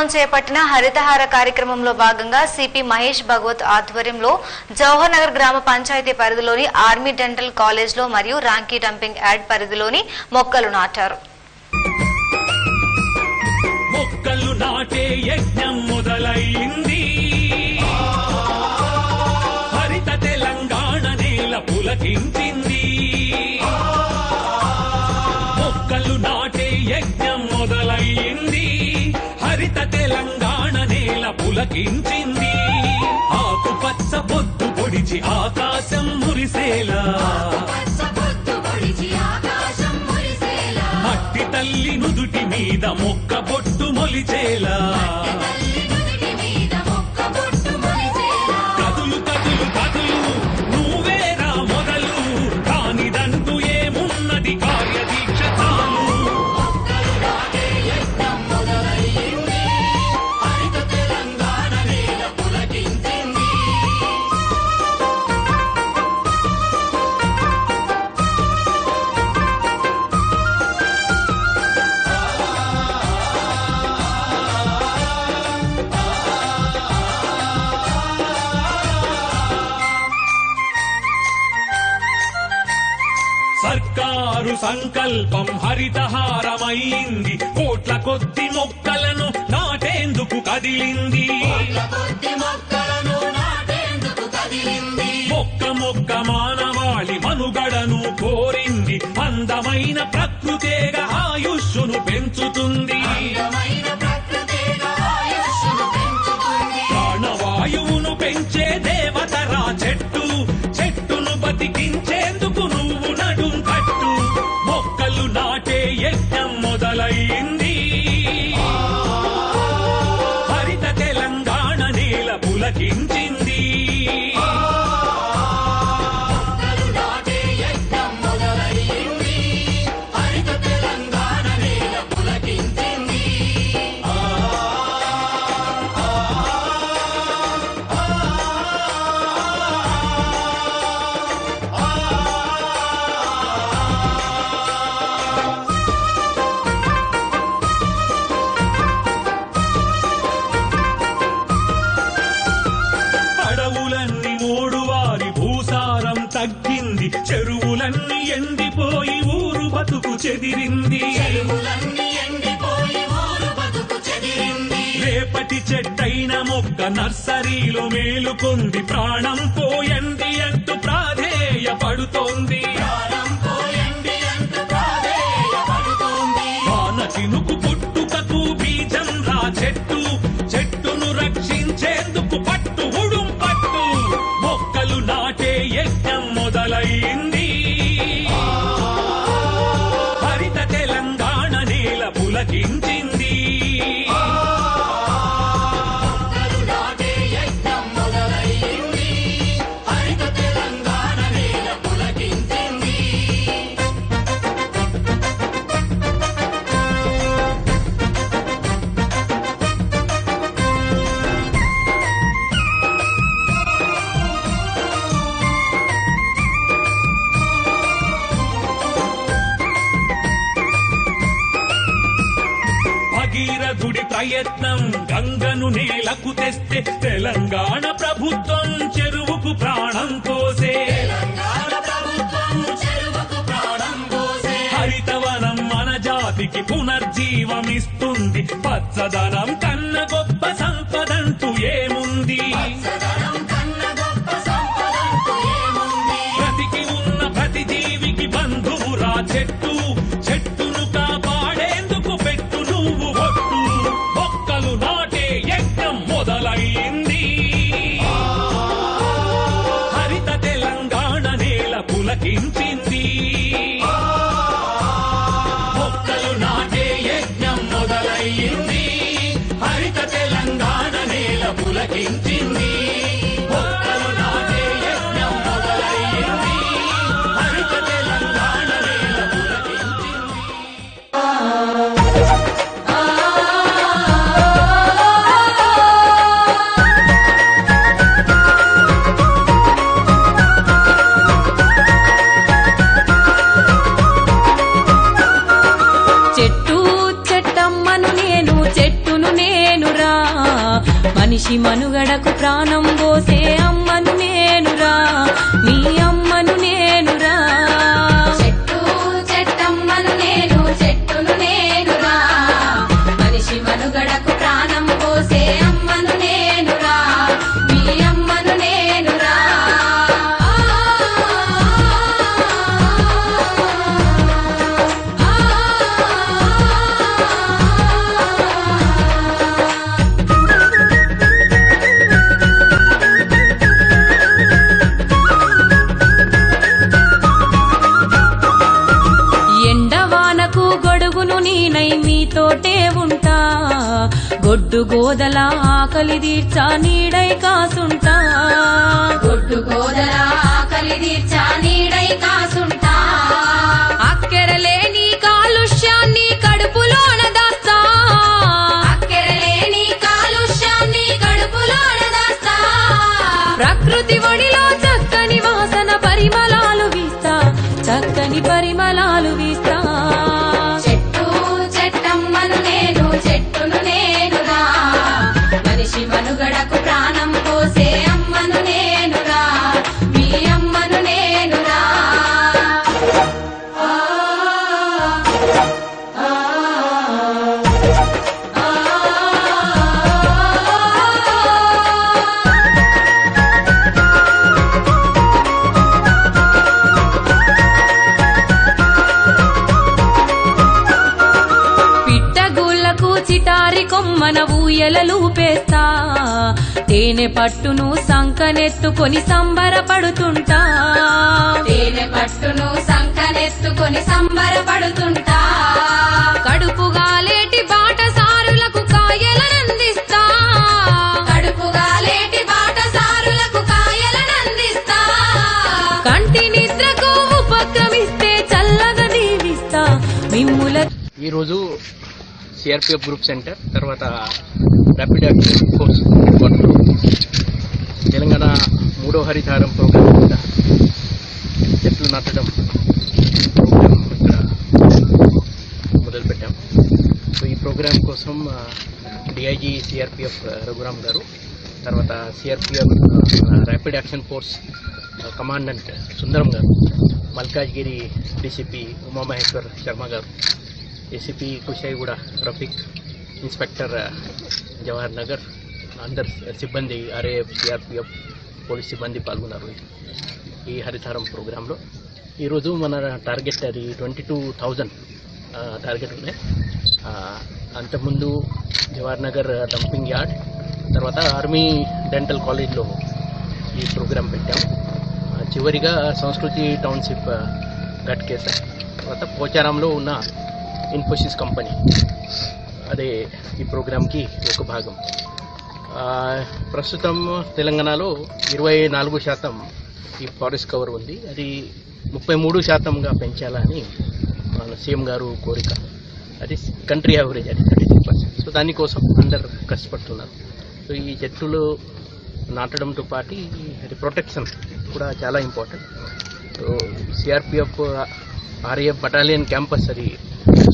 ప్రభుత్వం చేపట్టిన హరితహార కార్యక్రమంలో భాగంగా సిపి మహేష్ భగవత్ ఆధ్వర్యంలో జవహర్ నగర్ గ్రామ పంచాయతీ పరిధిలోని ఆర్మీ డెంటల్ కాలేజ్లో మరియు రాంకీ డంపింగ్ యార్డ్ పరిధిలోని మొక్కలు నాటారు. మొక్కలు నాటే యజ్ఞం మొదలైంది. హరిత తెలంగాణ నేల పులకించింది. మొక్కలు నాటే యజ్ఞం మొదలైంది. హరిత తెలంగాణ నేల పులకించింది. ఆకుపచ్చ పొద్దు పొడిచి ఆకాశం మురిసేలా, మట్టి తల్లి నుదుటి మీద మొక్క బొట్టు మొలిచేలా, కదులు కదులు కదులు నువ్వేరా మొదలు, కానిదంటూ ఏమున్నది కార్యదీక్ష చాలు. సర్కారు సంకల్పం హరితహారమైంది. కోట్ల కొద్ది మొక్కలను నాటేందుకు కదిలింది. మొక్క మొక్క మానవాళి మనుగడను కోరింది. అందమైన ప్రకృతేగా ఆయుష్ను పెంచుతుంది. ప్రాణవాయువును పెంచే దేవతరా చెట్టు, చెట్టును బతికించేందుకు నువ్వు నడుం కట్టు. మొక్కలు నాటే యజ్ఞం మొదలైంది. హరిత తెలంగాణ నేల పులకించింది. అడవులన్నీ మోడువారి భూసారం తగ్గింది. చెరువులన్నీ ఎండిపోయి ఊరు బతుకు చెదిరింది. రేపటి చెట్టైన మొక్క నర్సరీలో మేలుకొంది. ప్రాణం పోయండి అంటూ ప్రాధేయపడుతోంది. వాన చినుకు పుట్టుకకు బీజం రా చెట్టు, చెట్టును రక్షించేందుకు పట్టు ఉడుం పట్టు. మొక్కలు నాటే యజ్ఞం మొదలైంది. హరిత తెలంగాణ నేల పులకించింది. భగీరథుడి ప్రయత్నం గంగను నేలకు తెస్తే, తెలంగాణ ప్రభుత్వం చెరువుకు ప్రాణం పోసే. హరితవనం మన జాతికి పునర్జీవమిస్తుంది. పచ్చదనం కన్న గొప్ప సంపదంటూ ఏముంది. ప్రతికి ఉన్న ప్రతి జీవికి బంధువురా చెట్టు, చెట్టును కాపాడేందుకు పెట్టు నువ్వు ఒట్టు. మొక్కలు నాటే యజ్ఞం మొదలైంది. హరిత తెలంగాణ నేల పులకించింది. మొక్కలు నాటే యజ్ఞం మొదలైంది. హరిత తెలంగాణ నేల పులకించింది. మనిషి మనుగడకు ప్రాణం పోసే అమ్మను నేనురా, మీ అమ్మను నేనురా. చెట్టు చెట్టమ్మను నేను, చెట్టును నేనురా, మనిషి మనుగడకు ప్రాణం పోసే అమ్మను నేనురా, మీ అమ్మను నేనురా. ఎండవానకు గొడుగును నేనై మీతోటే ఉంటా, గొడ్డు గోదల ఆకలి తీర్చా నీడై కాసుంటా. గొడ్డు గోదల ఆకలి తీర్చా నీడై కాసుంటా. అక్కెరలేని కాలుష్యాన్ని కడుపులోన దాస్తా, అక్కెరలేని కాలుష్యాన్ని కడుపులోన దాస్తా. ప్రకృతి ఒడిలో చక్కని వాసన పరిమళాలు వీస్తా, చక్కని పరిమళాలు వీస్తా. చెట్టు చెట్టమ్మను నేను, చెట్టును నేనురా, మనిషి మనుగడకు ప్రాణం పోసే అమ్మను నేనురా, మీ అమ్మను నేనురా. పిట్టగూళ్ళకు చిటారి కొమ్మన ఊయలలూపేస్తా, తేనె పట్టును సంకనెత్తుకొని సంబరపడుతుంటా. తేనె పట్టును సంకనెత్తుకొని సంబరపడుతుంటా. కడుపుగా లేటి బాటసారులకు కాయలనందిస్తా, కడుపుగా లేటి బాటసారులకు కాయలనందిస్తా. కంటి నిద్రకు ఉపక్రమిస్తే చల్లగా దీవిస్తా మిమ్ముల. ఈరోజు సిఆర్పిఎఫ్ గ్రూప్ సెంటర్ తర్వాత rapid action force Kottoor Telangana 3వ హరితహారం ప్రోగ్రాం కింద చెట్లు నాటడం ప్రోగ్రాం ఇక్కడ మొదలుపెట్టాం. సో ఈ ప్రోగ్రాం కోసం డిఐజీ సిఆర్పిఎఫ్ రఘురామ్ గారు, తర్వాత CRPF rapid action force commandant Sundaram గారు, మల్కాజ్గిరి డీసీపీ ఉమామహేశ్వర్ శర్మ గారు, ఏసీపీ కుషాయిగూడ రఫీక్, ఇన్స్పెక్టర్ జవహర్ నగర్, అందరు సిబ్బంది ఆర్ఏఎఫ్ సిఆర్పిఎఫ్ పోలీస్ సిబ్బంది పాల్గొన్నారు ఈ హరితహారం ప్రోగ్రాంలో. ఈరోజు మన టార్గెట్ అది 22,000 టార్గెట్ ఉన్నాయి. అంతకుముందు జవహర్ నగర్ డంపింగ్ యార్డ్, తర్వాత ఆర్మీ డెంటల్ కాలేజ్లో ఈ ప్రోగ్రాం పెట్టాము. చివరిగా సంస్కృతి టౌన్షిప్ గట్కేస, తర్వాత పోచారంలో ఉన్న ఇన్ఫోసిస్ కంపెనీ, అదే ఈ ప్రోగ్రాంకి ఒక భాగం. ప్రస్తుతం తెలంగాణలో 24% ఈ ఫారెస్ట్ కవర్ ఉంది. అది 33%గా పెంచాలని మన సీఎం గారు కోరిక. అది కంట్రీ యావరేజ్, అది 33%. సో దానికోసం అందరు కష్టపడుతున్నారు. సో ఈ చెట్లు నాటడంతో పాటు అది ప్రొటెక్షన్ కూడా చాలా important. So CRPF RAF battalion campus అది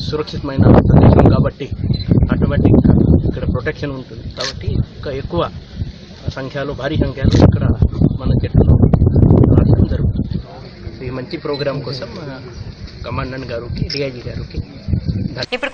సురక్షితమైన ప్రదేశం కాబట్టి ఆటోమేటిక్గా ఇక్కడ ప్రొటెక్షన్ ఉంటుంది. కాబట్టి ఇంకా ఎక్కువ సంఖ్యలో, భారీ సంఖ్యలో ఇక్కడ మన చెట్లు నాటడం జరుగుతుంది. ఈ మంచి ప్రోగ్రాం కోసం కమాండెంట్ గారికి, డిఐజీ గారికి ఇప్పుడు